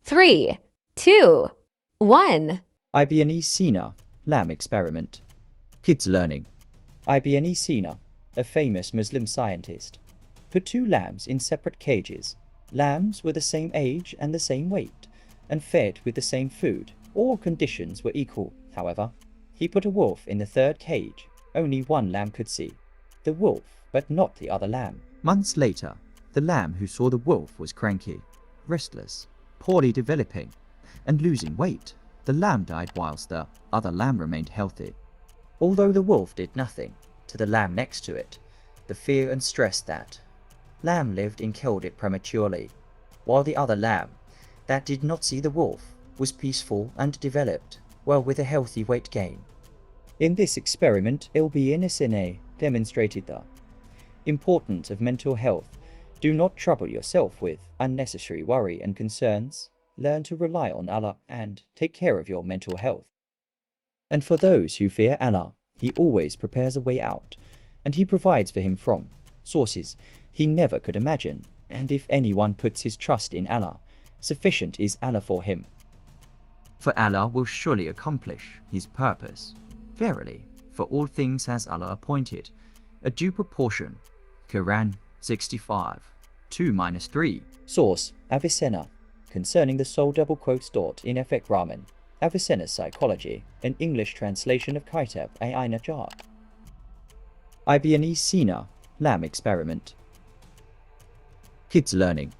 3, 2, 1. ibn-i Sina, lamb experiment. Kids learning. Ibn-i Sina, a famous Muslim scientist, put two lambs in separate cages. Lambs were the same age and the same weight, and fed with the same food. All conditions were equal, however. He put a wolf in the third cage. Only one lamb could see the wolf, but not the other lamb. Months later, the lamb who saw the wolf was cranky, restless, poorly developing, and losing weight. The lamb died whilst the other lamb remained healthy. Although the wolf did nothing to the lamb next to it, the fear and stress that lamb lived and killed it prematurely, while the other lamb, that did not see the wolf, was peaceful and developed, well with a healthy weight gain. In this experiment, ibn-i Sına demonstrated the importance of mental health. Do not trouble yourself with unnecessary worry and concerns. Learn to rely on Allah and take care of your mental health. And for those who fear Allah, He always prepares a way out, and He provides for him from sources he never could imagine. And if anyone puts his trust in Allah, sufficient is Allah for him. For Allah will surely accomplish His purpose. Verily, for all things has Allah appointed a due proportion. Quran 65, 2-3. Source: Avicenna. Concerning the soul (in effect Raman). Avicenna's Psychology, an English translation of Kitab al-Najat. ibn-i Sina, lamb experiment. Kids learning.